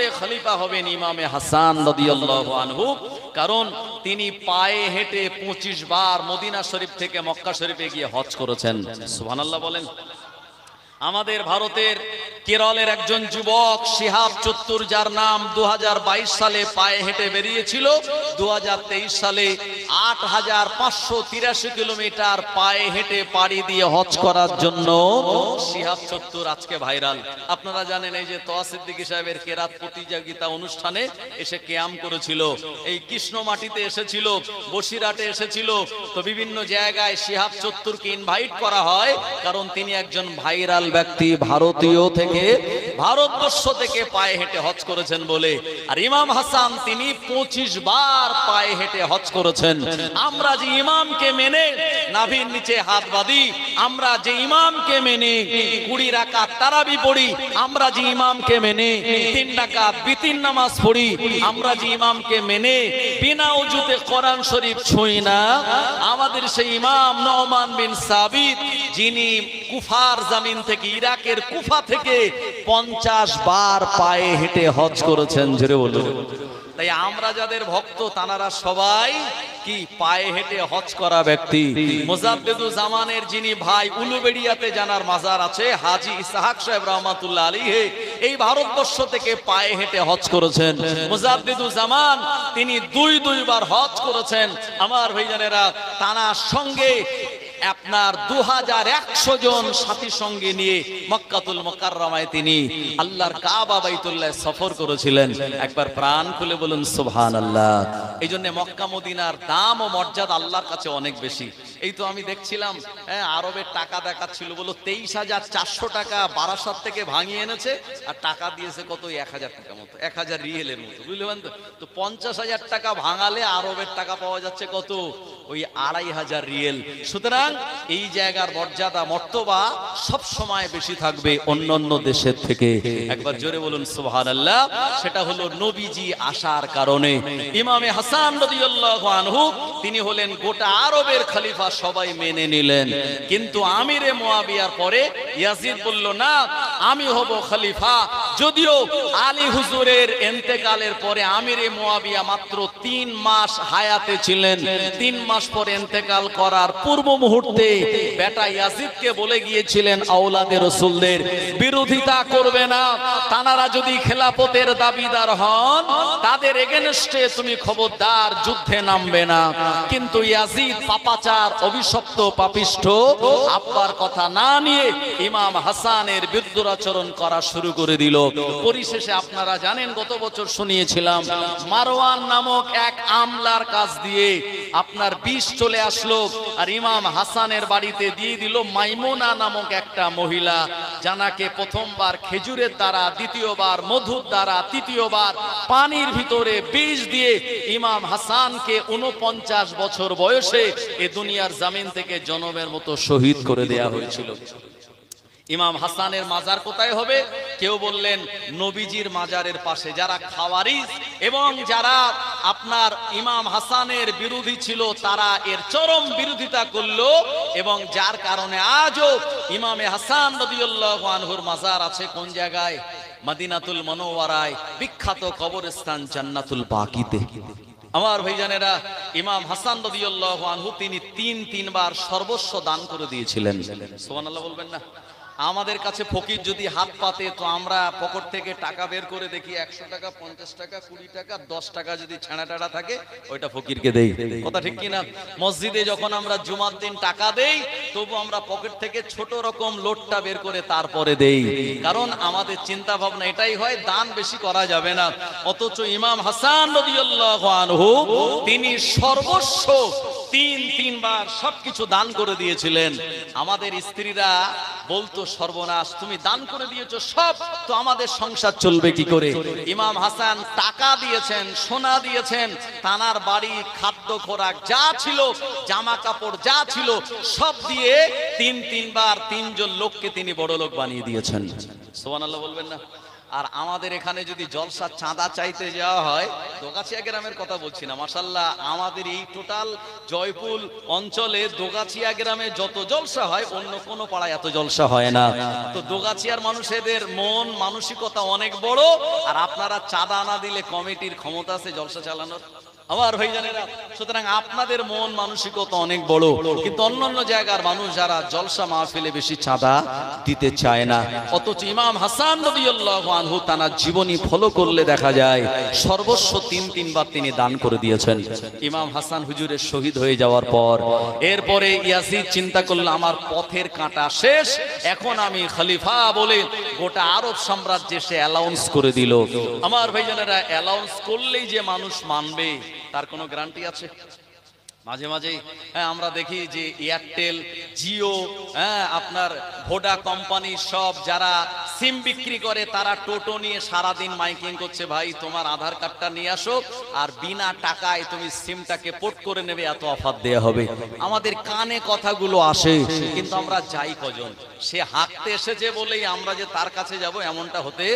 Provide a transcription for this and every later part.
পরে খলিফা হবেন ইমামে হাসান রাদিয়াল্লাহু আনহু, কারণ তিনি পায়ে হেঁটে 25 বার মদিনা শরীফ থেকে মক্কা শরীফে গিয়ে হজ করেছেন। সুবহানাল্লাহ বলেন। আমাদের ভারতের কেরলের একজন যুবক শিহাব চত্তুর, যার নাম 2022 সালে পায়ে হেঁটে বেরিয়েছিল, 2023 সালে 8583 কিলোমিটার পায়ে হেঁটে পাড়ি দিয়ে হজ করার জন্য শিহাব চত্তুর আজকে ভাইরাল। আপনারা জানেন এই যে তোয়া সিদ্দিকী সাহেবের কেরাত প্রতিযোগিতা অনুষ্ঠানে এসে কিয়াম করেছিল, এই কৃষ্ণ মাটিতে এসেছিল, বসিরহাটে এসেছিল, তো বিভিন্ন জায়গায় শিহাব চত্তুরকে ইনভাইট করা হয়, কারণ তিনি একজন ভাইরাল ব্যক্তি, ভারতীয় থেকে, ভারতবর্ষ থেকে পায়ে হেঁটে হজ করেছেন বলে। আর ইমাম হাসান তিনি 25 বার পায়ে হেঁটে হজ করেছেন। আমরা যে ইমামকে মেনে নাভির নিচে হাত বাঁধি, আমরা যে ইমামকে মেনে 20 রাকাত তারাবি পড়ি, আমরা যে ইমামকে মেনে 3 রাকাত বিতির নামাজ পড়ি, আমরা যে ইমামকে মেনে বিনা ওযুতে কোরআন শরীফ ছুঁই না, আমাদের সেই ইমাম নোমান বিন সাবিত, যিনি কুফার জমিন থেকে, ইরাকের কুফা থেকে 50 বার পায়ে হেঁটে হজ করেছেন। জোরে বলুন। তাই আমরা যাদের ভক্ত তানারা সবাই কি পায়ে হেঁটে হজ করা ব্যক্তি। মুজাদ্দিদুজ জামানের যিনি ভাই উলুবেড়িয়াতে জানার মাজার আছে, হাজী ইসহাক সাহেব রহমাতুল্লাহ আলাইহি, এই ভারতবর্ষ থেকে পায়ে হেঁটে হজ করেছেন। মুজাদ্দিদুজ জামান তিনি 2 বার হজ করেছেন। আমার ভাইজানেরা, তানার সঙ্গে আপনার 2100 জন সাথী সঙ্গে নিয়ে মক্কাতুল মুকাররমায় তিনি আল্লাহর কাবা বাইতুল্লাহ সফর করেছিলেন। একবার প্রাণ খুলে বলুন সুবহানাল্লাহ। এই জন্য মক্কা মদিনার দাম ও মর্যাদা আল্লাহর কাছে অনেক বেশি। এই তো আমি দেখছিলাম, আরবের টাকা দেখাচ্ছিল, বলো 23,400 টাকা বারাসাত থেকে ভাঙিয়ে এনেছে, আর টাকা দিয়েছে কত, 1000 টাকা মতো, 1000 রিয়েলের মতো, বুঝলেন তো 50,000 টাকা ভাঙালে আরবের টাকা পাওয়া যাচ্ছে কত, ওই 2500 রিয়েল। সুতরাং এই জায়গার মর্যাদা মর্তবা সব সময় বেশি থাকবে অন্যান্য দেশের থেকে। একবার জোরে বলুন সুবহানাল্লাহ। সেটা হলো নবীজি আসার কারণে। ইমামে হাসান রাদিয়াল্লাহু আনহু তিনি হলেন গোটা আরবের খলিফা, সবাই মেনে নিলেন। কিন্তু আমিরে মুয়াবিয়ার পরে ইয়াজিদ বলল, না আমি হব খলিফা। যদিও আলী হুজুরের ইন্তেকালের পরে আমিরে মুয়াবিয়া মাত্র 3 মাস হায়াতে ছিলেন। 3 মাস পর ইন্তেকাল করার পূর্ব মুহূর্তে বেটা ইয়াজিদকে বলে গিয়েছিলেন, আওলাদে রাসূলদের বিরোধিতা করবে না, তানারা যদি খেলাফতের দাবিদার হন তাদের এগেনস্টে তুমি খবরদার যুদ্ধে নামবে না। কিন্তু ইয়াজিদ পাপাচার, অভিশপ্ত পাপিষ্ঠ, আব্বার কথা না নিয়ে ইমাম হাসানের বিরুদ্ধাচরণ করা শুরু করে দিল। পরিশেষে আপনারা জানেন, গত বছর শুনিয়েছিলাম, মারওয়ান নামক এক আমলার কাছ দিয়ে আপনার বিষ চলে আসলো, আর ইমাম হাসানের বাড়িতে দিয়ে দিল মাইমুনা নামক একটা মহিলা, জানাকে প্রথমবার খেজুরের দ্বারা, দ্বিতীয়বার মধুর দ্বারা, তৃতীয়বার পানির ভিতরে বিষ দিয়ে ইমাম হাসানকে 49 বছর বয়সে এ দুনিয়ার জমিন থেকে জনমের মতো শহীদ করে দেয়া হয়েছিল। ইমাম হাসানের মাজার কোথায় হবে? কেউ বললেন নবীজির মাজারের পাশে। যারা খাওয়ারিজ এবং যারা আপনার ইমাম হাসানের বিরোধী ছিল তারা এর চরম বিরোধিতা করলো, এবং যার কারণে আজও ইমামে হাসান রাদিয়াল্লাহু আনহুর মাজার আছে কোন জায়গায়? মদিনাতুল মুনাওয়ারায়, বিখ্যাত কবরস্থান জান্নাতুল বাকিতে। আমার ভাইজানেরা, ইমাম হাসান রাদিয়াল্লাহু আনহু তিনি 3 বার সর্বস্ব দান করে দিয়েছিলেন। সুবহানাল্লাহ বলবেন না? আমাদের কাছে ফকির যদি হাত পাতে তো আমরা পকেট থেকে টাকা বের করে দেখি, 100 টাকা, 50 টাকা, 20 টাকা, 10 টাকা যদি ছেঁড়া টাড়া থাকে ওইটা ফকিরকে দেই। কথা ঠিক কিনা? মসজিদে যখন আমরা জুমার দিন টাকা দেই, তবু আমরা পকেট থেকে ছোট রকম লোটটা বের করে তারপরে দেই, কারণ আমাদের চিন্তা ভাবনা এটাই হয় দান বেশি করা যাবে না। অথচ ইমাম হাসান রাদিয়াল্লাহু আনহু তিনি সর্বস্ব 3 বার সবকিছু দান করে দিয়েছিলেন। আমাদের স্ত্রীরা বলতো, সর্বনাশ, তুমি দান করে দিয়েছো সব, তো আমাদের সংসার চলবে কি করে? ইমাম হাসান টাকা দিয়েছেন, সোনা দিয়েছেন, তানার বাড়ি, খাদ্য খোরাক যা ছিল, জামা কাপড় যা ছিল, সব দিয়ে 3 বার 3 জন লোককে তিনি বড় লোক বানিয়ে দিয়েছেন। সুবহানাল্লাহ বলবেন না? আর আমাদের এখানে যদি জলসা চাঁদা চাইতে যাওয়া হয়, দোগাছিয়া গ্রামের কথা বলছি না, মাশাআল্লাহ আমাদের এই টোটাল জয়পুর অঞ্চলে দোগাছিয়া গ্রামে যত জলসা হয় অন্য কোনো পাড়ায় এত জলসা হয় না। তো দোগাছিয়ার মানুষেদের মন মানসিকতা অনেক বড়, আর আপনারা চাঁদা না দিলে কমিটির ক্ষমতা আছে জলসা চালানোর? আমার ভাইজানেরা, সুতরাং আপনাদের মন মানসিকতা অনেক বড়, কিন্তু অন্যান্য জায়গার মানুষ যারা জলসা মাহফিলে বেশি চাঁদা দিতে চায় না। অথচ ইমাম হাসান রাদিয়াল্লাহু আনহু তার জীবনী ফলো করলে দেখা যায় সর্বস্ব তিনবার তিনি দান করে দিয়েছেন। ইমাম হাসান হুজুরের শহীদ হয়ে যাওয়ার পর এরপরে ইয়াজিদ চিন্তা করলো আমার পথের কাঁটা শেষ, এখন আমি খলিফা বলে গোটা আরব সাম্রাজ্যে সে অ্যালাউন্স করে দিল। আমার ভাইজানেরা, অ্যালাউন্স করলেই যে মানুষ মানবে তার কোনো গ্যারান্টি আছে? মাঝে মাঝে আমরা দেখি যে এয়ারটেল, জিও, আপনার ভোডা কোম্পানি সব যারা সিম বিক্রি করে তারা টোটো নিয়ে সারাদিন মাইকিং করছে, ভাই তোমার আধার কার্ডটা নিয়ে আসো আর বিনা টাকায় তুমি সিমটাকে পোর্ট করে নেবে, এত অফার দেয়া হবে। আমাদের কানে কথাগুলো আসে, কিন্তু আমরা যাই কজন? সে হাঁটতে এসেছে বলেই আমরা যে তার কাছে যাব এমনটা হতে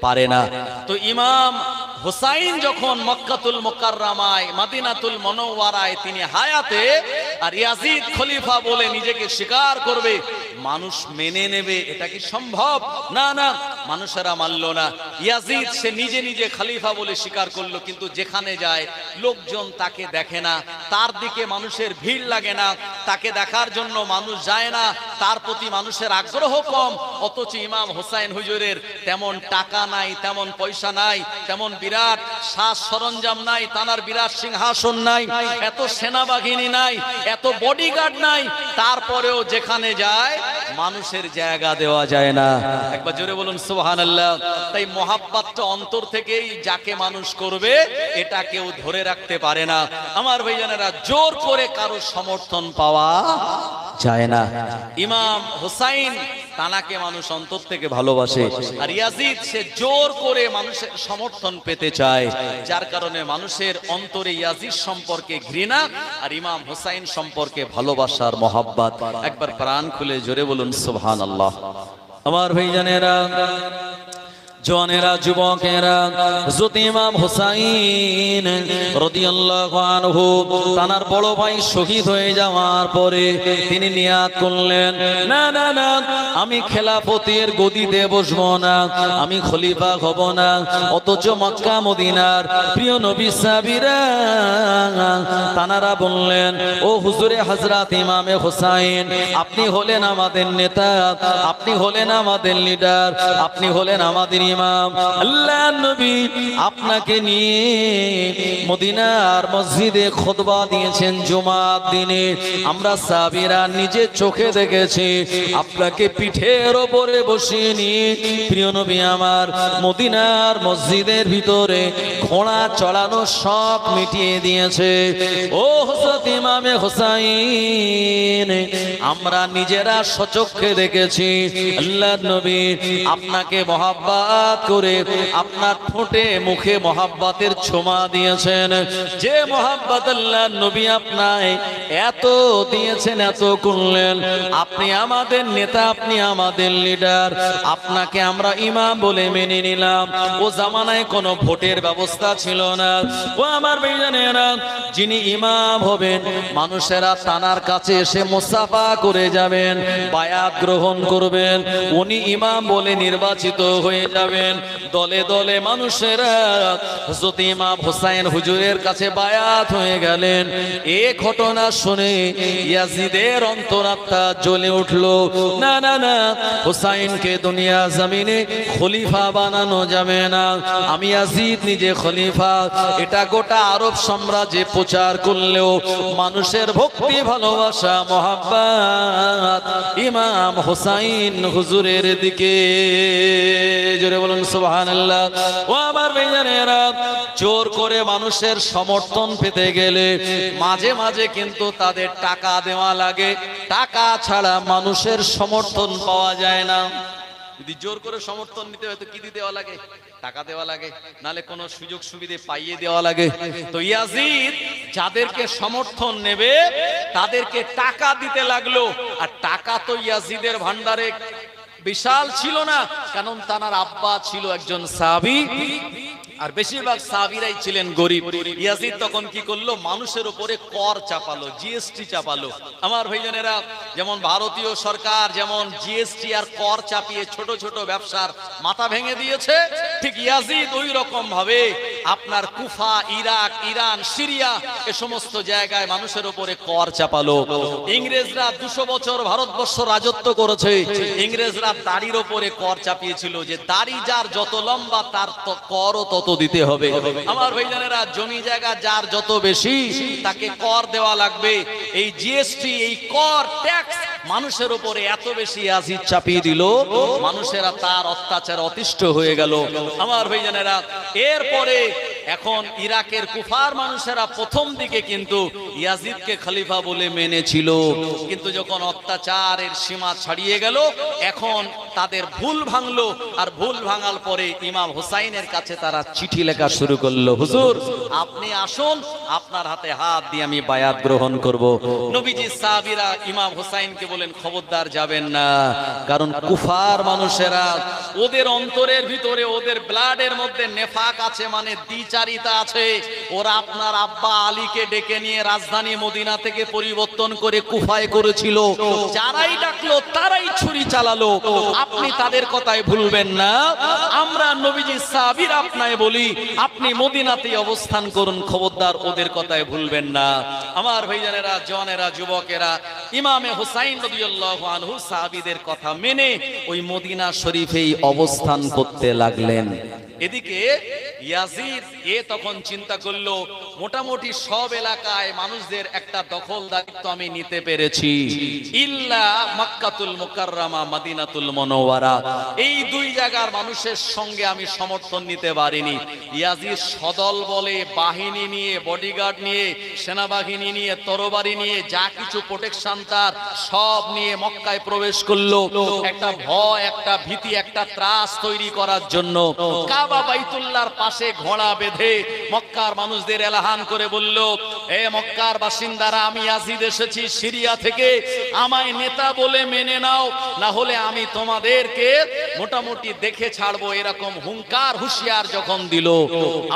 পারে না। তো ইমাম হুসাইন যখন মক্কাতুল মুকাররমায় মদিনাতুল মুনাওয়ারায় তিনি হায়াতে, আর ইয়াজিদ খলিফা বলে নিজেকে স্বীকার করবে, মানুষ মেনে নেবে, এটা কি সম্ভব? না না, মানুষেরা মানল না। ইয়াজিদ সে নিজে নিজে খলিফা বলে স্বীকার করলো, কিন্তু যেখানে যায় লোকজন তাকে দেখে না, তার দিকে মানুষের ভিড় লাগে না, তাকে দেখার জন্য মানুষ যায় না, তার প্রতি মানুষের আগ্রহ কম। অথচ ইমাম হুসাইন হুজুরের তেমন টাকা নাই, তেমন পয়সা নাই, তেমন বিরাট সাজ সরঞ্জাম নাই, তার বিরাট সিংহাসন নাই, এত সেনাবাহিনী নাই, এত বডিগার্ড নাই, তারপরেও যেখানে যায় মানুষের জায়গা দেওয়া যায় না। একবার জোরে বলুন সুবহানাল্লাহ। তাই মহাব্বতটা অন্তর থেকেই যাকে মানুষ করবে এটা কেউ ধরে রাখতে পারে না। আমার ভাইজানেরা, জোর করে কারো সমর্থন পাওয়া যায় না। ইমাম হুসাইন তানাকে মানুষ অন্তর থেকে ভালোবাসে, আর ইয়াজিদ সে জোর করে মানুষের সমর্থন পেতে চায়, যার কারণে মানুষের অন্তরে ইয়াজিদ সম্পর্কে ঘৃণা আর ইমাম হুসাইন সম্পর্কে ভালোবাসার মহাব্বত। একবার প্রাণ খুলে জোরে বলুন সুবহানাল্লাহ। আমার ভাইজানেরা, জওয়ানেরা, যুবকেরা, হযরত ইমাম হুসাইন রাদিয়াল্লাহু আনহু তার বড় ভাই শহীদ হয়ে যাওয়ার পরে তিনি নিয়াত করলেন, না না না, আমি খেলাফতের গদিতে বসবো না, আমি খলিফা হব না। অথচ মক্কা মদিনার প্রিয় নবী সাহাবীরা তানারা বললেন, ও হুজুরে হযরত ইমামে হুসাইন, আপনি হলেন আমাদের নেতা, আপনি হলেন আমাদের লিডার, আপনি হলেন আমাদের ইমাম। আল্লাহর নবী আপনাকে নিয়ে মদিনার মসজিদে খুতবা দিয়েছেন জুমার দিনে, আমরা সাহাবীরা নিজে চোখে দেখেছি। আপনাকে পিঠের উপরে বসিয়ে নিয়ে প্রিয় নবী আমার মদিনার মসজিদের ভিতরে ঘোড়া চড়ানো সব মিটিয়ে দিয়েছে। ও হযরত ইমামে হুসাইন, আমরা নিজেরা সচক্ষে দেখেছি আল্লাহর নবী আপনাকে মহব্বত করে আপনার ঠোঁটে মুখে মহব্বতের ছোঁয়া দিয়েছেন। যে মহব্বত আল্লাহর নবী আপনায় এত দিয়েছেন, এত করলেন, আপনি আমাদের নেতা, আপনি আমাদের লিডার, আপনাকে আমরা ইমাম বলে মেনে নিলাম। ও জামানায় কোনো ভোটের ব্যবস্থা ছিল না। ও আমার ভাইজানেরা, যিনি ইমাম হবেন মানুষেরা তানার কাছে এসে মুসাফা করে যাবেন, বায়াত গ্রহণ করবেন, উনি ইমাম বলে নির্বাচিত হয়ে যাবেন। দলে দলে মানুষেরা হযরত ইমাম হুসাইন হুজুরের কাছে বায়াত হয়ে গেলেন। এই ঘটনা শুনে ইয়াজিদের অন্তরাত্মা জ্বলে উঠলো, না না না, হুসাইনকে দুনিয়া জমিনে খলিফা বানানো যাবে না, আমি ইয়াজিদ নিজে খলিফা। এটা গোটা আরব সাম্রাজ্যে প্রচার করলেও মানুষের ভক্তি, ভালোবাসা, মহব্বত ইমাম হুসাইন হুজুরের দিকে। জোরে বলুন সুবহানাল্লাহ। ও আমার ভাইজানেরা, জোর করে মানুষের সমর্থন পেতে গেলে মাঝে মাঝে কিন্তু তাদের টাকা দেওয়া লাগে, টাকা ছাড়া মানুষের সমর্থন পাওয়া যায় না। যদি জোর করে সমর্থন নিতে হয় তো কি দিতে দেওয়া লাগে? টাকা দেওয়া লাগে, নালে কোনো সুযোগ সুবিধা পাইয়ে দেওয়া লাগে। তো ইয়াজিদ যাদেরকে সমর্থন নেবে তাদেরকে টাকা দিতে লাগলো, আর টাকা তো ইয়াজিদের ভান্ডারে বিশাল ছিল না, কারণ তার আব্বা ছিল একজন সাহাবী, আর বেশিরভাগ সাহাবীরাই ছিলেন গরিব। ইয়াজিদ তখন কি করলো, মানুষের উপরে কর চাপালো, জিএসটি চাপালো। আমার ভাইজানেরা, যেমন ভারতীয় সরকার যেমন জিএসটি আর কর চাপিয়ে ছোট ছোট ব্যবসার মাথা ভেঙে দিয়েছে, ঠিক ইয়াজিদ ওই রকম ভাবে আপনার কুফা, ইরাক, ইরান, সিরিয়া এ সমস্ত জায়গায় মানুষের উপরে কর চাপালো। ইংরেজরা 200 বছর ভারতবর্ষ রাজত্ব করেছে, ইংরেজরা দাড়ির উপরে কর চাপিয়েছিল, যে দাড়ি যার যত লম্বা তার করও তত দিতে হবে। আমার ভাইজানেরা, জমি জায়গা যার যত বেশি তাকে কর দেওয়া লাগবে। এই জিএসটি, এই কর ট্যাক্স মানুষের উপরে এত বেশি ইয়াজিদ চাপিয়ে দিল, মানুষেরা তার অত্যাচার অতিষ্ঠ হয়ে গেল। আমার ভাইজানেরা, এরপরে এখন ইরাকের কুফার মানুষেরা প্রথম দিকে কিন্তু ইয়াজিদকে খলিফা বলে মেনেছিল, কিন্তু যখন অত্যাচারের সীমা ছাড়িয়ে গেল, এখন তাদের ভুল ভাঙলো, আর ভুল ভাঙার পরে ইমাম হুসাইনের কাছে তারা চিঠি লেখা শুরু করলো, হুজুর আপনি আসুন, আপনার হাতে হাত দিয়ে আমি বায়াত গ্রহণ করব। নবীজি সাহাবীরা ইমাম হুসাইনকে বলেন, খবরদার যাবেন না, কারণ কুফার মানুষেরা, ওদের অন্তরের ভিতরে, ওদের ব্লাডের মধ্যে নেফাক আছে, মানে দ্বিচারিতা আছে। ওরা আপনার আব্বা আলীকে ডেকে নিয়ে রাজধানী মদিনা থেকে পরিবর্তন করে কুফায় করেছিল, যারাই ডাকলো তারাই ছুরি চালালো। আপনি তাদের কথায় ভুলবেন না, আমরা নবীজি সাহাবীরা আপনায় বলি, আপনি মদিনাতেই অবস্থান করুন, খবরদার ওদের কথায় ভুলবেন না। আমার ভাইজানেরা, জওয়ানেরা, যুবকেরা, ইমামে হুসাইন রাদিয়াল্লাহু আনহু সাহাবীদের কথা মেনে ওই মদিনা শরীফেই অবস্থান করতে লাগলেন। এদিকে ইয়াজিদ তখন চিন্তা করলো, মোটামুটি সব এলাকায় মানুষদের একটা দখলদারিত্ব আমি নিতে পেরেছি, ইল্লা মক্কাতুল মুকাররমা, মদিনাতুল মুনাওয়ারা, এই দুই জায়গার মানুষের সঙ্গে আমি সমর্থন নিতে পারিনি। ইয়াজিদ সদল বলে বাহিনী নিয়ে, বডিগার্ড নিয়ে, সেনাবাহিনী নিয়ে, তরবারি নিয়ে, যা কিছু প্রোটেকশন তার সব নিয়ে মক্কায় প্রবেশ করলো, একটা ভয়, একটা ভীতি, একটা ত্রাস তৈরি করার জন্য। কাবা বাইতুল্লাহর পাশে ঘোড়া বেঁধে মক্কার মানুষদের এলাহান করে বলল, এ মক্কার বাসিন্দারা, আমি ইয়াজিদ এসেছি সিরিয়া থেকে, আমায় নেতা বলে মেনে নাও, না হলে আমি তোমাদেরকে মোটামুটি দেখে ছাড়বো, এরকম হুঙ্কার হুঁশিয়ার যখন দিল,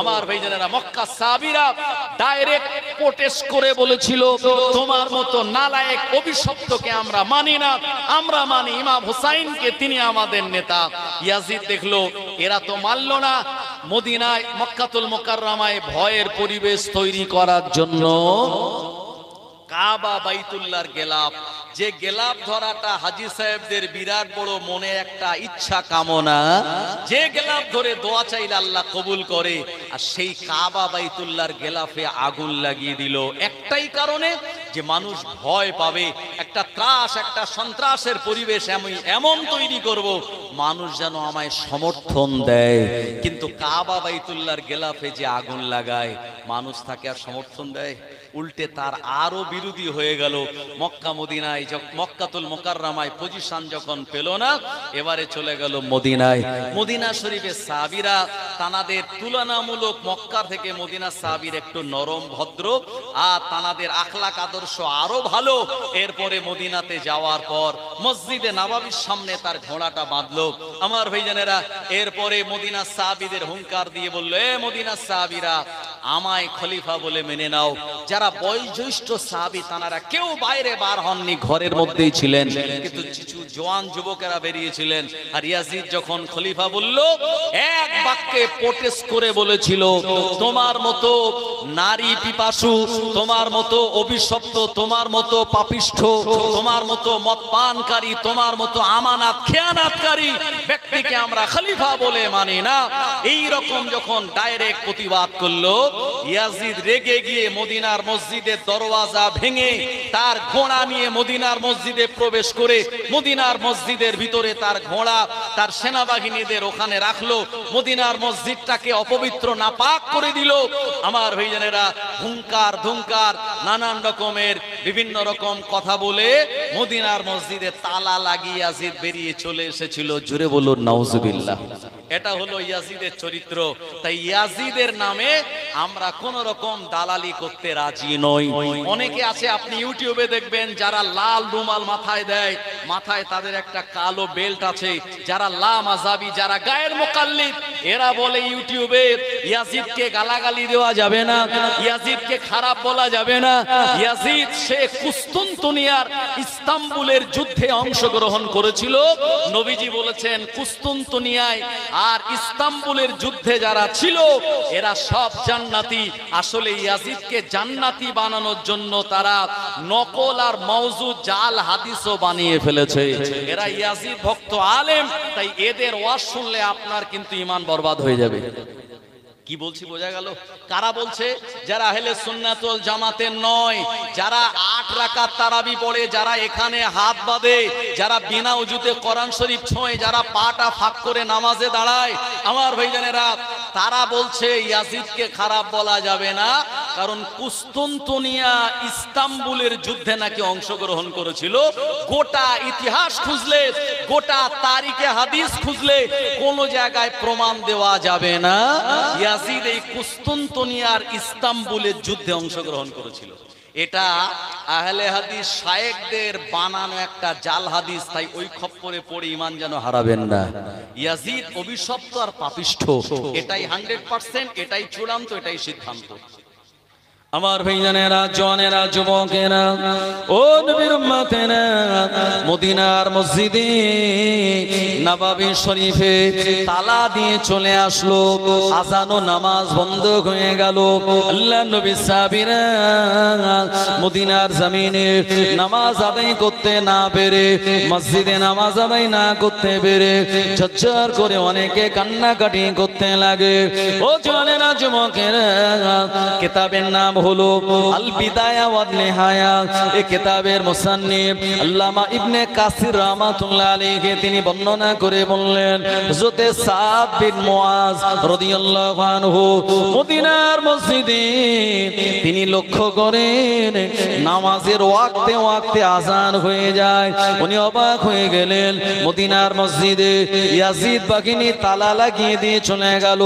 আমার ভাইজানেরা, মক্কা সাহাবীরা ডাইরেক্ট প্রোটেস্ট করে বলেছিল, তোমার মতো নালায়েক অভিশপ্তকে আমরা মানি না, আমরা মানি ইমাম হুসাইনকে, তিনি আমাদের নেতা। ইয়াজিদ দেখলো এরা তো মানলো না, মদিনায় মক্কাতুল মুকাররমায় ভয়ের পরিবেশ তৈরি করার জন্য কাবা বাইতুল্লাহর গেলাফ, যে গেলাফ ধরাটা হাজী সাহেবদের বিরাট বড় মনে একটা ইচ্ছা কামনা, যে গেলাফ ধরে দোয়া চাইলে আল্লাহ কবুল করে, আর সেই কাবা বাইতুল্লাহর গেলাফে আগুন লাগিয়ে দিল একটাই কারণে, যে মানুষ ভয় পাবে, একটা ত্রাস, একটা সন্ত্রাসের পরিবেশ আমি এমন তৈরি করব, মানুষ যেন আমায় সমর্থন দেয়। কিন্তু কাবা বাইতুল্লাহর গেলাফে যে আগুন লাগায়, মানুষ তাকে আর সমর্থন দেয়? উল্টে তার আরো বিরোধী হয়ে গেল। মক্কা মদিনায়, মক্কাতুল মুকাররমায় পজিশন যখন পেল না, এবারে চলে গেল মদিনায়। মদিনা শরীফের সাহাবীরা তানাদের তুলনামূলক মক্কা থেকে মদিনা সাহাবীর একটু নরম ভদ্র, আর তানাদের আখলাক আদর্শ আরো ভালো। এরপরে মদিনাতে যাওয়ার পর মসজিদে নববীর সামনে তার ঘোড়াটা বাঁধলো। আমার ভাইজানেরা, এরপরে মদিনা সাহাবীদের হুঙ্কার দিয়ে বলল, এ মদিনা সাহাবীরা, আমায় খলিফা বলে মেনে নাও। যারা বয়োজ্যেষ্ঠ সাহাবী তানারা কেউ বাইরে বার হননি, ঘরের মধ্যেই ছিলেন, কিন্তু কিছু জওয়ান যুবকেরা বেরিয়েছিলেন। আর ইয়াজিদ যখন খলিফা বলল, এক বাক্যে প্রোটেস্ট করে বলেছিল, তোমার মতো নারী পিপাসু, তোমার মতো অভিশপ্ত, তোমার মতো পাপিষ্ঠ, তোমার মতো মদপানকারী, তোমার মতো আমানত খেয়ানাতকারী ব্যক্তিকে আমরা খলিফা বলে মানি না। এই রকম যখন ডাইরেক্ট প্রতিবাদ করলো, ইয়াজিদ রেগে গিয়ে মদিনার মসজিদের দরওয়াজা ভেঙে তার ঘোড়া নিয়ে মদিনার মসজিদে প্রবেশ করে মদিনার মসজিদের ভিতরে তার ঘোড়া, তার সেনাবাহিনীদের ওখানে রাখলো, মদিনার মসজিদটাকে অপবিত্র নাপাক করে দিল। আমার ভাইজানেরা, হুঙ্কার ধুঙ্কার নানান রকমের বিভিন্ন রকম কথা বলে মদিনার মসজিদে তালা লাগিয়ে ইয়াজিদ বেরিয়ে চলে এসেছিল। জোরে বলুন নাউজুবিল্লাহ। এটা হলো ইয়াজিদের চরিত্র। তাই ইয়াজিদের নামে আমরা কোন রকম দালালি করতে রাজি নই। অনেকে আছে আপনি ইউটিউবে দেখবেন যারা লাল রুমাল মাথায় দেয়, মাথায় তাদের একটা কালো বেল্ট আছে, যারা লা মাযহাবি, যারা গায়ের মুকাল্লিদ, এরা বলে ইউটিউবে ইয়াজিদকে গালাগালি দেওয়া যাবে না, ইয়াজিদকে খারাপ বলা যাবে না। ইয়াজিদ সে কুস্তুনতুনিয়ার ইস্তাম্বুলের যুদ্ধে অংশগ্রহণ করেছিল। নবীজি বলেছেন কুস্তুনতুনিয়ায় আর ইস্তাম্বুলের যুদ্ধে যারা ছিল এরা সব জান্নাতি। আসলে ইয়াজিদকে জান্নাতি বানানোর জন্য তারা নকল আর মওজুদ জাল হাদিসও বানিয়ে ফেলেছে। এরা ইয়াজিদ ভক্ত আলেম, তাই এদের ওয়াজ শুনলে আপনার কিন্তু ঈমান বরবাদ হয়ে যাবে। কি বলছি বোঝা গেল? কারা বলছে? যারা আহলে সুন্নাত ওয়াল জামাতের নয়, যারা 8 রাকাত তারাবি পড়ে, যারা এখানে হাত বাঁধে, যারা বিনা ওযুতে কোরআন শরীফ ছোঁয়, যারা পাটা ফাঁক করে নামাজে দাঁড়ায়, আমার ভাইজানেরা, তারা বলছে ইয়াজিদকে খারাপ বলা যাবে না, কারণ কুস্তুনতুনিয়া ইস্তাম্বুলের যুদ্ধে নাকি অংশগ্রহণ করেছিল। গোটা ইতিহাস খুঁজলে, গোটা তারিখে হাদিস খুঁজলে কোন জায়গায় প্রমাণ দেওয়া যাবে না ইয়াজিদ এই কুস্তুনতুনিয়ার ইস্তাম্বুলের যুদ্ধে অংশগ্রহণ করেছিল। এটা আহলে হাদিস শায়েখদের বানানো একটা জাল হাদিস। তাই ওই খপ্পরে পড়ে ঈমান যেন হারাবেন না। ইয়াজিদ অভিশপ্ত আর পাপিষ্ঠ, এটাই 100%, এটাই চূড়ান্ত, এটাই সিদ্ধান্ত। আমার ভাইজানেরা, জওয়ানেরা, যুবকেরা, ও নবীর উম্মতেরা, মদিনার মসজিদে নববী শরীফে তালা দিয়ে চলে আসলো, আযান ও নামাজ বন্ধ হয়ে গেল। আল্লাহর নবী সাহাবীরা মদিনার জমিনে নামাজ আদায় করতে না পেরে, মসজিদে নামাজ আদায় না করতে পেরে ঝরঝর করে অনেকে কান্নাকাটি করতে লাগে। ও জওয়ানেরা, যুবকেরা, কিতাবের নাম হলো আল বিদায়া ওয়ান নিহায়া। এই কিতাবের মুসান্নিফ আল্লামা ইবনে কাসির রাহমাতুল্লাহ আলাইহি তিনি বর্ণনা করে বললেন, হযরত সাদ বিন মুআজ রাদিয়াল্লাহু আনহু মদিনার মসজিদে তিনি লক্ষ্য করেন নামাজের ওয়াক্তে ওয়াক্তে আযান হয়ে যায়। উনি অবাক হয়ে গেলেন, মদিনার মসজিদে ইয়াজিদ বাহিনী তালা লাগিয়ে দিয়ে চলে গেল।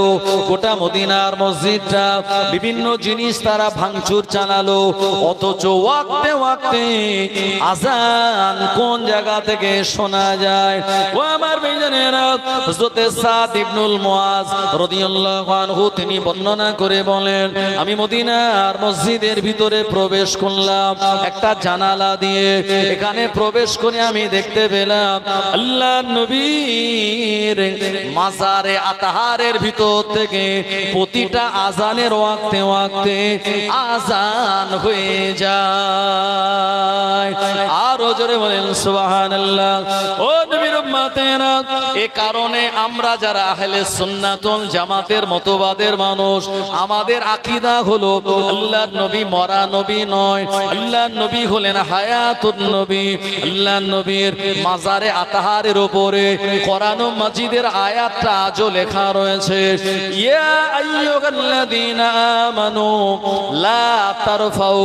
গোটা মদিনার মসজিদটা বিভিন্ন জিনিস তারা ভাঙচুর চালালো, অথচ ওয়াক্তে ওয়াক্তে আযান কোন জায়গা থেকে শোনা যায়। ও আমার ভাইজানেরা, হযরত সাদ ইবনুল মুআজ রাদিয়াল্লাহু আনহু তিনি বর্ণনা করে বলেন, আমি মদিনার মসজিদের ভিতরে প্রবেশ করলাম একটা জানালা দিয়ে। এখানে প্রবেশ করে আমি দেখতে পেলাম আল্লাহর নবীর মাজারে আতাহারের ভিতর থেকে প্রতিটা আযানের ওয়াক্তে ওয়াক্তে আযান হয়ে যায়। আরো জোরে বলেন সুবহানাল্লাহ। ও নবীর উম্মতেরা, এই কারণে আমরা যারা আহলে সুন্নাত ওয়াল জামাতের মতবাদের মানুষ, আমাদের আকীদা হলো আল্লাহর নবী মরা নবী নয়, আল্লাহর নবী হলেন হায়াতুন নবী। আল্লাহর নবীর মাজারে আতাহারের উপরে কোরআন মাজিদের আয়াতটা আজও লেখা রয়েছে, ইয়া আইয়ুহাল্লাযীনা আমানু লা তারফাউ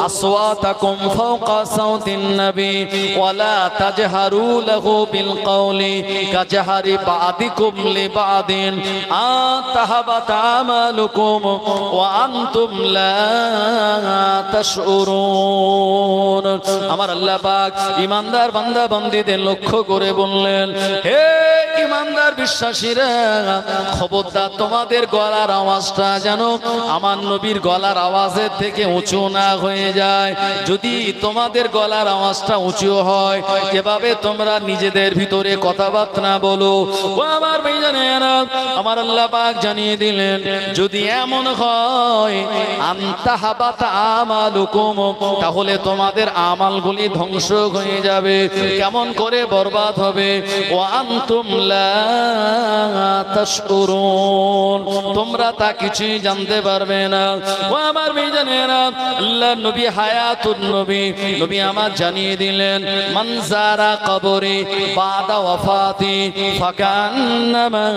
আসওয়াতাকুম ফাওকা সাওতিন নবী ওয়া লা তাজহারু লাহু বিল কওলি কাজহারি বা'দিকুম লিবা'দিন আতাহাবাতা আমালুকুম ওয়া আনতুম লা তাশউরুন। আমার আল্লাহ পাক ঈমানদার বান্দা বান্দীদের লক্ষ্য করে বললেন, হে ঈমানদার বিশ্বাসীরা, খবরদার তোমাদের গলার আওয়াজটা যেন আমার নবীর গলার আওয়াজের থেকে উঁচু না হয়ে যায়। যদি তোমাদের গলার আওয়াজটা উঁচু হয়, এভাবে তোমরা নিজেদের ভিতরে কথাবার্তা বলো। ও আমার ভাইজানেরা, আমার আল্লাহ পাক জানিয়ে দিলেন, যদি এমন হয় আনতাহাবাতা আমালুকুম, তাহলে তোমাদের আমালগুলি ধ্বংস হয়ে যাবে। কেমন করে বরবাদ হবে? ওয়া আনতুম লা তাশউরুন, তোমরা তা কিছুই জানতে পারবে না। ও আমার মেয়েজানেরা, আল্লাহ নবী হায়াতুন নবী, নবী আমার জানিয়ে দিলেন, মান যারা কবরে বাদা ওয়াফাতি ফাকান্নামা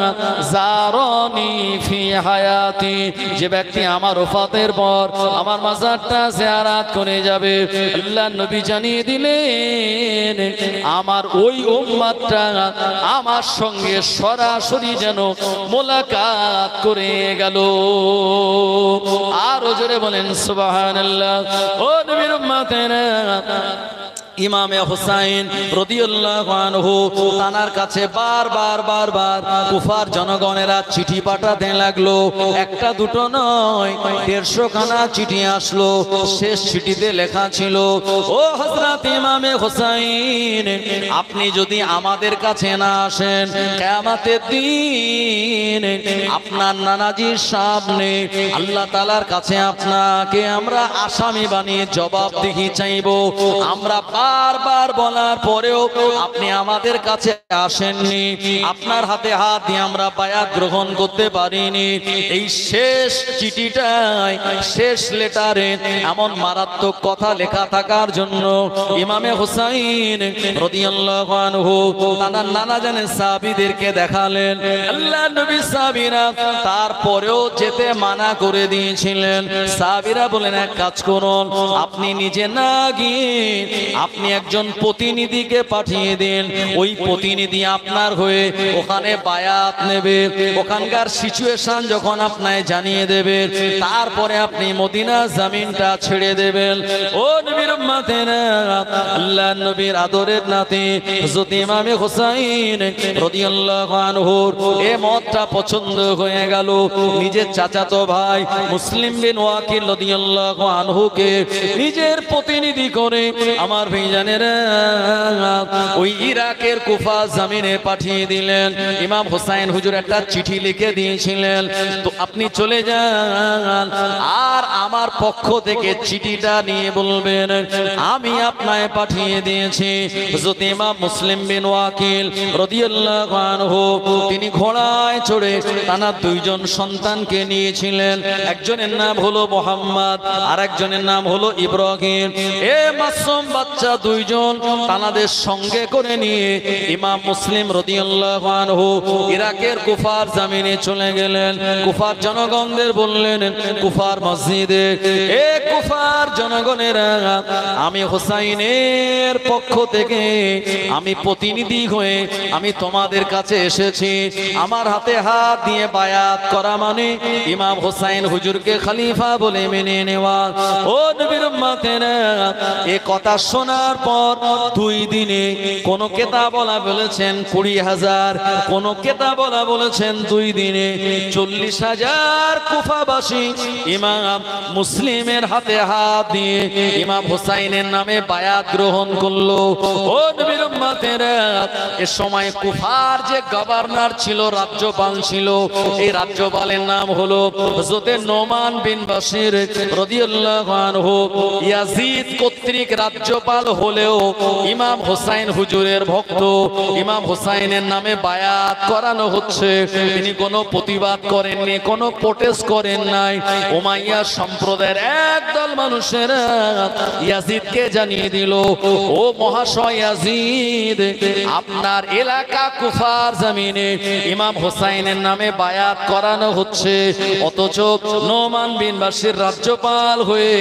যারানি ফি হায়াতি। যে ব্যক্তি আমার ওফাতের পর আমার মাজারটা জিয়ারত করে যাবে, আল্লাহ নবী জানিয়ে দিলেন আমার ওই উম্মতটা আমার সঙ্গে সরাসরি যেন মোলাকাত করে গেল। আরো জোরে বলেন সুবহানাল্লাহ। ও নবীর উম্মতেরা, ইমামে হুসাইন রাদিয়াল্লাহু আনহু তানার কাছে বারবার কুফার জনগণেরা চিঠি পাঠাতে লাগলো। একটা দুটো নয়, 150 খানা চিঠি আসলো। শেষ চিঠিতে লেখা ছিল, ও হযরত ইমামে হুসাইন, আপনি যদি আমাদের কাছে না আসেন, কিয়ামতের দিন আপনার নানাজির সামনে আল্লাহ তাআলার কাছে আপনাকে আমরা আসামি বানিয়ে জবাবদিহি চাইবো। আমরা বারবার বলার পরেও আপনি আমাদের কাছে আসেননি, আপনার হাতে হাত দিয়ে আমরা বায়াত গ্রহণ করতে পারিনি। এই শেষ চিঠিটায়, শেষ লেটারে এমন মারাত্মক কথা লেখা থাকার জন্য ইমামে হুসাইন রাদিয়াল্লাহু আনহু তার নানা জানের সাহাবীদেরকে দেখালেন। আল্লাহর নবী সাহাবীরা তারপরেও যেতে মানা করে দিয়েছিলেন। সাহাবীরা বলেন, এক কাজ করুন, আপনি নিজে না গিয়ে আপনি একজন প্রতিনিধিকে পাঠিয়ে দিন। ওই প্রতিনিধি আপনার হয়ে ওখানে বায়াত নেবে, ওখানকার সিচুয়েশন যখন আপনাকে জানিয়ে দেবে, তারপরে আপনি মদিনা জমিনটা ছেড়ে দেবেন। ও নবীর উম্মতেরা, আল্লাহর নবীর আদরের নাতি হযরত ইমামে হুসাইন রাদিয়াল্লাহু আনহুর এই মতটা পছন্দ হয়ে গেল। নিজের চাচাতো ভাই মুসলিম বিন ওয়াকিল রাদিয়াল্লাহু আনহুকে নিজের প্রতিনিধি করে আমার ভাইজানেরা ওই ইরাকের কুফা জমিনে পাঠিয়ে দিলেন। ইমাম হুসাইন হুজুর একটা চিঠি লিখে দিয়েছিলেন, তো আপনি চলে যান আর আমার পক্ষ থেকে চিঠিটা নিয়ে বলবেন আমি আপনাকে পাঠিয়ে দিয়েছি। হযরত ইমাম মুসলিম বিন ওয়াকিল রাদিয়াল্লাহু আনহু তিনি ঘোড়ায় চড়ে তার দুইজন সন্তানকে নিয়েছিলেন। একজনের নাম হলো মুহাম্মদ, আর একজনের নাম হলো ইব্রাহিম। এ মাসুম বাচ্চা দুইজন তানাদের সঙ্গে করে নিয়ে ইমাম মুসলিম রাদিয়াল্লাহু আনহু ইরাকের কুফার জমিনে চলে গেলেন। কুফার জনগণদের বললেন, কুফার মসজিদে, এ কুফার জনগণেরা, আমি হুসাইনের পক্ষ থেকে আমি প্রতিনিধি হয়ে আমি তোমাদের কাছে এসেছি। আমার হাতে হাত দিয়ে বায়াত করা মানে ইমাম হুসাইন হুজুরকে খলিফা বলে মেনে নেওয়া। ও নবীর উম্মতেরা, এ কথা শোনার পর 2 দিনে কোন কেতাবওয়ালা বলেছেন 20,000, কোন কেতাবওয়ালা বলেছেন 2 দিনে 40,000 কুফাবাসী ইমাম মুসলিমের হাতে হাত দিয়ে ইমাম হুসাইনের নামে বায়াত গ্রহণ করলো। ও নবীর উম্মতেরা, এ সময় কুফার যে গভর্নর ছিল, রাজ্যপাল ছিল, এই রাজ্যপালের নাম হলো হযরত নোমান বিন বাশির রাদিয়াল্লাহু আনহু। ইয়াজিদ কর্তৃক রাজ্যপাল হলেও ইমাম হুসাইন হুজুরের ভক্ত, ইমাম হুসাইনের নামে বায়াত করানো হচ্ছে। তিনি কোনো প্রতিবাদ করেননি, কোনো প্রোটেস্ট করেন নাই। উমাইয়া সম্প্রদায়ের একদল মানুষেরা ইয়াজিদকে জানিয়ে দিল, ও মহাশয় ইয়াজিদ, আপনার এলাকা কুফার জমিনে ইমাম হুসাইনের নামে বায়াত করানো হচ্ছে, অথচ নোমান বিন বাশির রাজ্যপাল হয়ে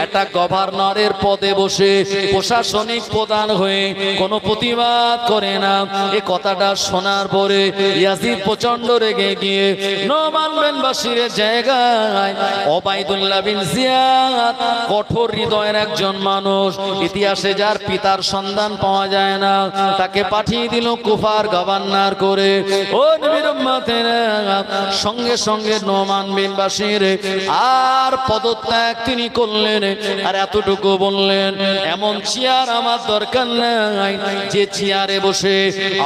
একটা গভর্নরের পদে বসে প্রশাসনিক প্রধান হয়ে কোনো প্রতিবাদ করে না। এই কথাটা শোনার পরে ইয়াজিদ প্রচন্ড রেগে গিয়ে নোমান বিন বাশিরের জায়গায় ওবাইদুল্লাহ বিন জিয়াদ, কঠোর হৃদয়ের একজন মানুষ, ইতিহাসে যার পিতার সন্ধান পাওয়া যায় না, তাকে পাঠিয়ে দিল কুফার গভর্নর করে। ও নবীর উম্মতেরা, সঙ্গে সঙ্গে নোমান বিন বাশির আর পদত্যাগ তিনি করলেন। আর এতটুকু বললেন, এমন চেয়ার আমার দরকার নাই, যে চেয়ারে বসে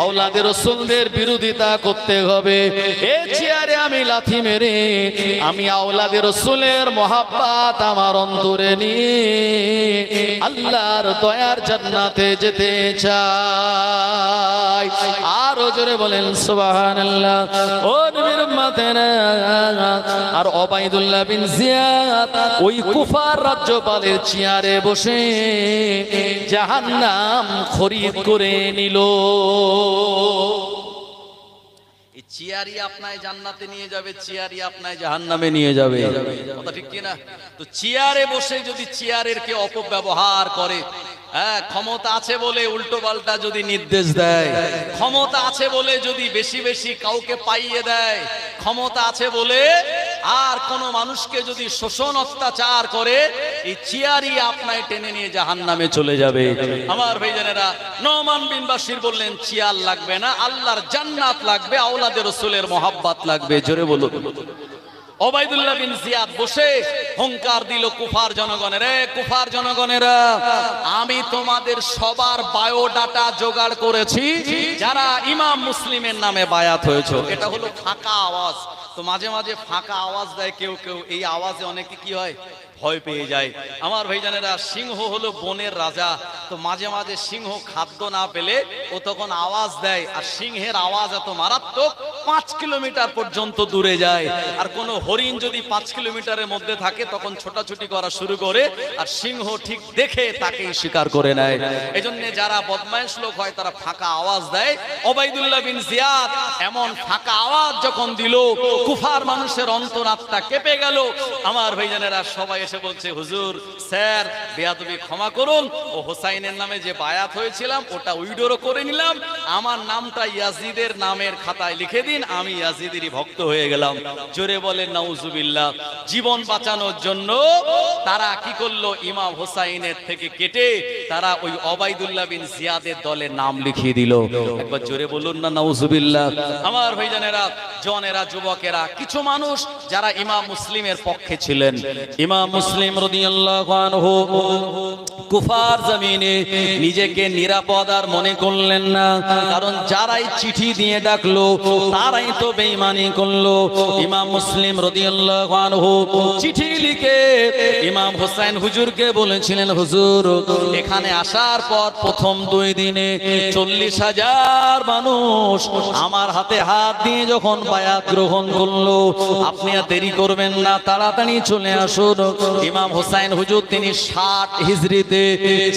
আওলাদের রাসূলদের বিরোধিতা করতে হবে, এই চেয়ারে আমি লাথি মেরে আমি আওলাদের রাসূলের মহব্বত আমার অন্তরে নিয়ে আল্লাহর দয়ার জান্নাতে যেতে চাই। আরো জোরে বলেন সুবহানাল্লাহ। ও নবীর উম্মতেরা, আর ওবাইদুল্লাহ বিন জিয়াদ ওই কুফার রাজ্যপালের চেয়ারে বসে জাহান্নাম খরিদ করে নিল। চেয়ারই আপনায় জান্নাতে নিয়ে যাবে, চেয়ারই আপনায় জাহান্নামে নিয়ে যাবে, কথা ঠিক কি না? তো চেয়ারে বসে যদি চেয়ারের কে অপব্যবহার করে, হ্যাঁ, ক্ষমতা আছে বলে উল্টো পাল্টা যদি নির্দেশ দেয়, ক্ষমতা আছে বলে যদি বেশি বেশি কাউকে পাইয়ে দেয়, ক্ষমতা আছে বলে আর কোন মানুষকে যদি শোষণ অত্যাচার করে, এই চেয়ারই আপনায় টেনে নিয়ে জাহান্নামে চলে যাবে। আমার ভাইজানেরা, নোমান বিন বাশির বললেন চেয়ার লাগবে না, আল্লাহর জান্নাত লাগবে, আওলাদের রাসূলের মহব্বত লাগবে। জোরে বলুন। ওবাইদুল্লাহ বিন জিয়াদ বসে হুঙ্কার দিল কুফার জনগণের, কুফার জনগণেরা, আমি তোমাদের সবার বায়োডাটা জোগাড় করেছি যারা ইমাম মুসলিমের নামে বায়াত হয়েছে। এটা হলো ফাঁকা আওয়াজ। তো মাঝে মাঝে ফাঁকা আওয়াজ দেয় কেউ কেউ, এই আওয়াজে অনেকে কি হয়, ভয় পেয়ে যায়। আমার ভাইজানেরা, সিংহ হলো বনের রাজা, তো মাঝে মাঝে সিংহ খাদ্য না পেলে ও তখন আওয়াজ দেয়, আর সিংহের আওয়াজ এত মারাত্মক 5 কিলোমিটার পর্যন্ত দূরে যায়। আর কোনো হরিণ যদি 5 কিলোমিটারের মধ্যে থাকে তখন ছোটাছুটি করা শুরু করে, আর সিংহ ঠিক দেখে তাকেই শিকার করে নেয়। এজন্য যারা বদমাইশ লোক হয় তারা ফাঁকা আওয়াজ দেয়। ওবাইদুল্লাহ বিন জিয়াদ এমন ফাঁকা আওয়াজ যখন দিল, কুফার মানুষের অন্তরাত্মা কেঁপে গেল। আমার ভাইজানেরা, সবাই এসে বলছে, হুজুর স্যার বেয়াদবি ক্ষমা করুন, ও হোসাইনের নামে যে বায়াত হয়েছিলাম ওটা উইডোরও করে নিলাম, আমার নামটা ইয়াজিদের নামের খাতায় লিখে দিন, আমি ইয়াজিদেরই ভক্ত হয়ে গেলাম। জোরে বলেন নাউজুবিল্লাহ। জীবন বাঁচানোর জন্য তারা কি করলো, ইমাম হোসাইনের থেকে কেটে তারা ওই ওবাইদুল্লাহ বিন জিয়াদের দলে নাম লিখিয়ে দিল। একবার জোরে বলুন না নাউজুবিল্লাহ। আমার ভাইজানেরা, জনেরা, যুবকেরা, কিছু মানুষ যারা ইমাম মুসলিমের পক্ষে ছিলেন, ইমাম মুসলিম রাদিয়াল্লাহু আনহু কুফার জমিনে নিজেকে নিরাপদ আর মনে করলেন না, কারণ যারাই চিঠি দিয়ে ডাকলো তারাই তো বেঈমানি করলো। ইমাম মুসলিম রাদিয়াল্লাহু আনহু চিঠি লিখে ইমাম হোসেন হুজুরকে বলেছিলেন, হুজুর এখানে আসার পর প্রথম 2 দিনে 40,000 মানুষ আমার হাতে হাত দিয়ে যখন বায়াত গ্রহণ করলো, আপনি আর দেরি করবেন না, তাড়াতাড়ি চলে আসুন। ইমাম হোসেন হুজুর তিনি 60 হিজরিতে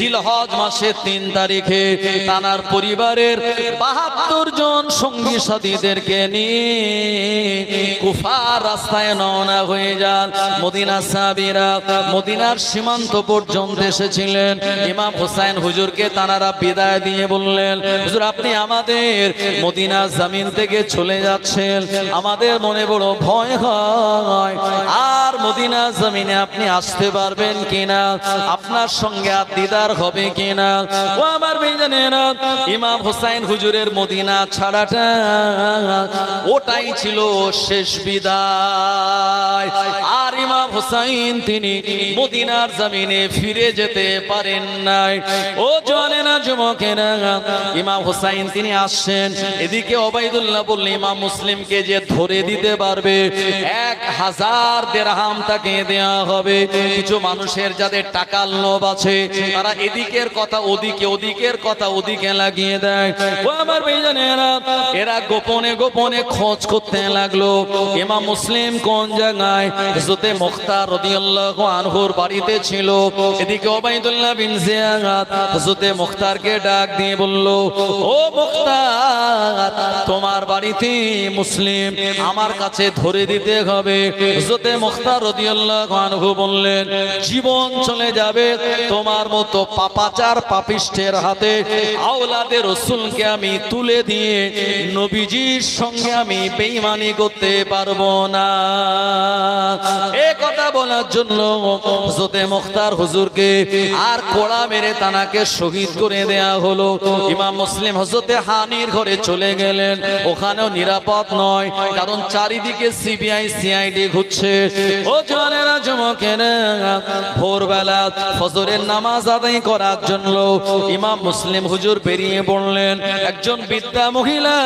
জিলহজ মাসের 3 তারিখে তানার পরিবারের 72 জন সঙ্গী সাথীদেরকে নিয়ে কুফার রাস্তায় রওনা হয়ে যান। মদিনা সাহাবীরা মদিনার সীমান্ত পর্যন্ত এসেছিলেন। ইমাম হোসেন হুজুরকে তানারা বিদায় দিয়ে বললেন, হুজুর আপনি আমাদের মদিনা জমিন থেকে চলে যাচ্ছেন, আমাদের মনে বড় ভয় হয়, আর মদিনা জমিনে আপনি আসতে পারবেন কিনা, আপনার সঙ্গে আর দিদার হবে কিনা। ও আমার ভাইজানেরা, ইমাম হোসেন হুজুরের মদিনা ছাড়াটা ওটাই ছিল শেষ বিদায়। আর ইমাম হোসেন তিনি মদিনার জমিনে ফিরে যেতে পারেন নাই। ও জানেনা যুবকেরা, ইমাম হোসেন তিনি আসছেন, এদিকে ওবাইদুল্লাহ বললে ইমাম মুসলিমকে যে ধরে দিতে পারবে 1000 দিরহাম তাকে দেয়া হবে। কিছু মানুষের যাদের টাকার লোভ আছে তারা এদিকের কথা ওদিকে, ওদিকের কথা ওদিকে লাগিয়ে দেয়। ও আমার ভাইজানেরা, এরা গোপনে গোপনে খোঁজ করতে লাগলো ইমাম মুসলিম কোন জায়গায়। হযরতে মুখতার রাদিয়াল্লাহু আনহুর বাড়িতে ছিল। এদিকে ওবাইদুল্লাহ বিন জিয়াদ হযরতে মুখতারকে ডাক দিয়ে বলল, ও মুখতার, তোমার বাড়িতে মুসলিম আমার কাছে ধরে দিতে হবে। হযরতে মুখতার রাদিয়াল্লাহু আনহু বললেন, জীবন চলে যাবে তোমার মতো পাপাচার পাপিষ্ঠের হাতে, আওলাদে রাসূলকে আমি তুলে দিয়ে নবীজির সঙ্গে আমি বেঈমানি করতে পারবো না। এই কথা বলার জন্য হযরতে মুখতার হুজুরকে আর কোড়া মেরে তানাকে শহীদ করে দেয়া হলো। ইমাম মুসলিম হযরতে হানির ঘরে চলে গেলেন, ওখানেও নিরাপদ নয়, কারণ চারিদিকে সিবিআই সিআইডি ঘুরছে। ও জানেরা যুবকেরা, ভোরবেলা ফজরের নামাজ আদায় করার জন্য ইমাম মুসলিম হুজুর বেরিয়ে পড়লেন। একজন বৃদ্ধা মহিলা